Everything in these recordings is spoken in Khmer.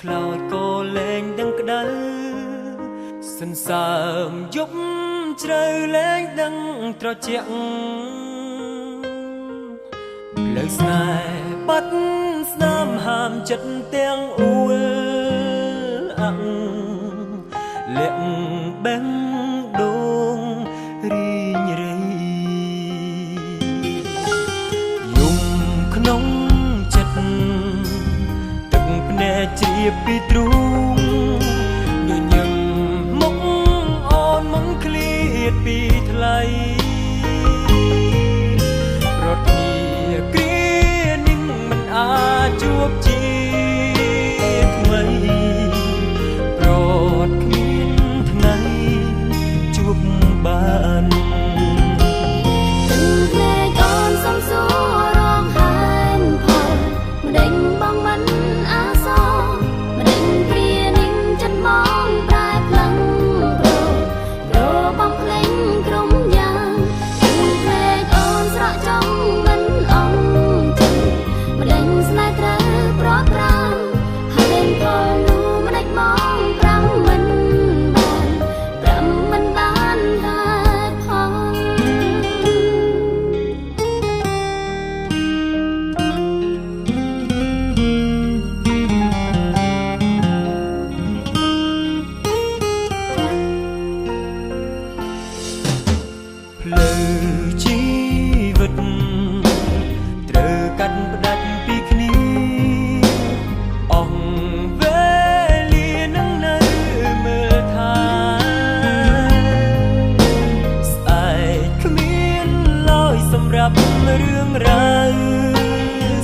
ខ្លោចក៏លែងដឹងក្តៅសន្សើមយប់ជ្រៅលែងដឹងត្រជាក់លើស្នេហ៍បាត់ស្នាមហាមចិត្តទាំងអួលអាក់លាក់បេះដូងរីងរៃយំក្នុងចិត្តទឹកភ្នែកជ្រាបពីទ្រូងញញឹមមុខអូនមិនឃ្លាតពីថ្លៃរត់គ្នាគ្រានឹងមិនអាចជួបជាថ្មីប្រត់គ្មានថ្ងៃជួបបានទឹកភ្នែកអូនសំសួររងហើនផលម្ដេចបងមិនអាសរម្ដេចគ្រានឹងចិត្តមកប្រែផ្លឹងប្របងភ្លេងក្រុមយ៉ាងទឹកភ្នែកអូនស្រក់ចំមិនអងចិត្តម្ដេចស្នេហ៍ត្រូវប្រត់ប្រាំហើយផលនោះម្ដេចមកប្រាំមិនបានហេតុផលផ្លូវជីវិតត្រូវកាត់ផ្ដាច់ពីគ្នាអស់វេលានឹងនៅមើលថាស្អែកគ្មានឡើយសម្រាប់រឿងរ៉ាវ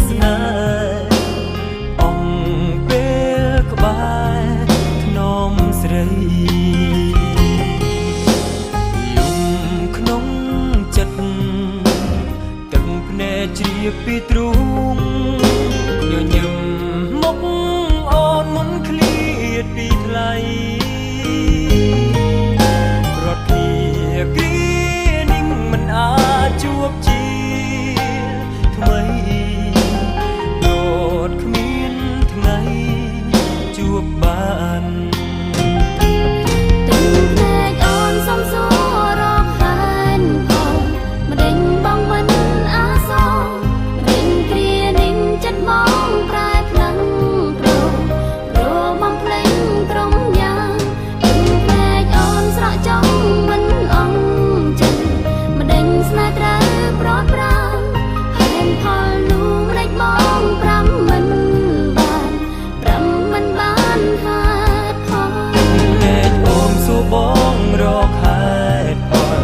ស្នេហ៍អស់ពេលក្បែរធ្នមស្រីក្នុងចិត្តទឹកភ្នែកជ្រាបពីទ្រូងញញឹមមុខអូនមិនឃ្លាតពីថ្លៃរត់គ្នាគ្រានឹងមិនអាចជួបជាថ្មីរត់គ្មានថ្ងៃជួបបានទឹកភ្នែកអូនសំសួររកហើនផលម្ដេចបងមិនអាសរម្ដេចគ្រានឹងចិត្តមកប្រែផ្លឹងប្របងភ្លេងក្រុមយ៉ាងទឹកភ្នែកអូនស្រក់ចំមិនអងចិត្តម្ដេចស្នេហ៍ត្រូវប្រត់ប្រាំហើយផលនោះម្ដេចមកប្រាំមិនបានហេតុផលភ្នែកអូនសួរបងរកហេតុផល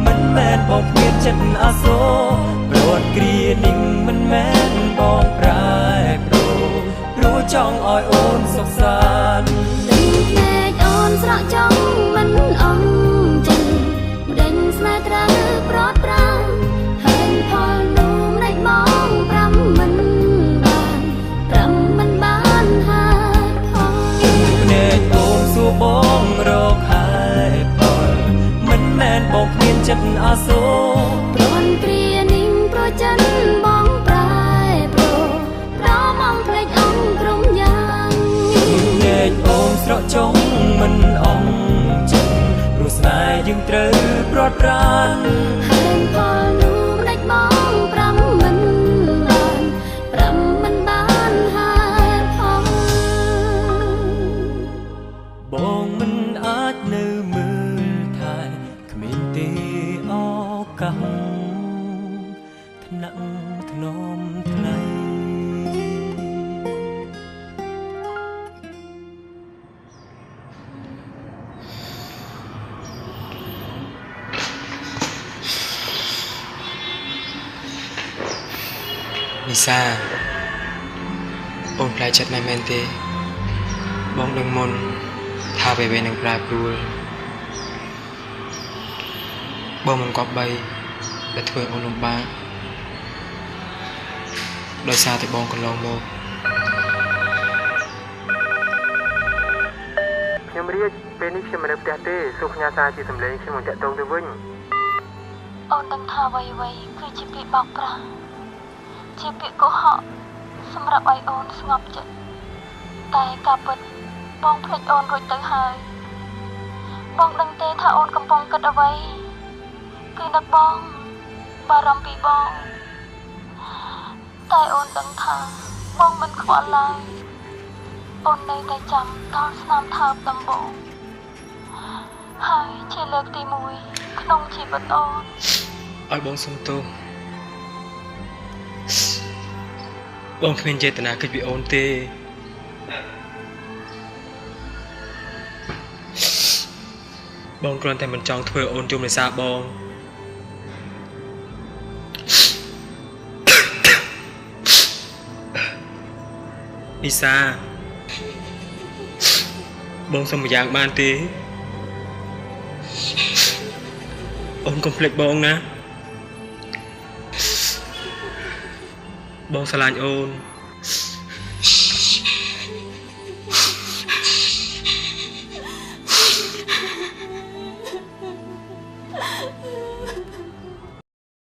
មិនមែនបងគ្មានចិត្តអាសូរប្រត់គ្រានឹងមិនមែនបងប្រែប្រួលព្រោះចង់ឲ្យអូនសុខសាន្តទឹកភ្នែកអូនស្រក់ចំមិនអងចិត្តម្ដេចស្នេហ៍ត្រូវប្រត់ប្រាំហើយផលនោះម្ដេចមកប្រាំមិនបានហេតុផលភ្នែកអូនសួរបងរកហេតុផលមិនមែនបងគ្មានចិត្តអាសូរប្រន់គ្រានឹងប្រច័នបងប្រែប្រួលប្រមងភ្លេចអង្គក្រុមយ៉ាង ភ្នែកអូនស្រក់ចង់មិនអងចិត្តព្រោះស្នេហ៍យើងត្រូវប្រត់ប្រានហើយផលនោះម្ដេចមកប្រាំមិនបានហេតុផលបងមិនអាចនៅមើលថែគ្មានទេឱកាសថ្នាក់ធ្នមថ្លៃនិសាអូនផ្លែចិត្តមែនទេបងដឹងមុនថាអ្វីៗនឹងប្រែប្រួលបងមិនគប្បីដែលធ្វើអូនលំបាកដោយសារតែបងកន្លងមកខ្ញុំរៀបពេលនេះខ្ញុំមិននៅផ្ទះទេសូមផ្ញើសារជាសម្លេងខ្ញុំមកតាក់ទងទៅវិញ អូនដឹងថាអ្វីៗគឺជាពាក្យបោកប្រាស់ជាពាក្យកុហកសម្រាប់ឲ្យអូនស្ងប់ចិត្ត តែការពិតបងភ្លេចអូនរួចទៅហើយបងដឹងទេថាអូនកំពុងគិតអ្វីគឺនឹកបងបារម្ភពីបងតែអូនដឹងថាបងមិនខ្វល់ឡើយអូននៅតែចាំដល់ស្នាមថើបដំបូងហើយជាលើកទី1ក្នុងជីវិតអូនឲ្យបងសុំទោសបងគ្មានចេតនាគិតពីអូនទេបងគ្រាន់តែមិនចង់ធ្វើអូនជុំរសារបងអ៊ីសាបងសុំម្យ៉ាងបានទេអូនកុំភ្លេចបងណាបងស្រឡាញ់អូន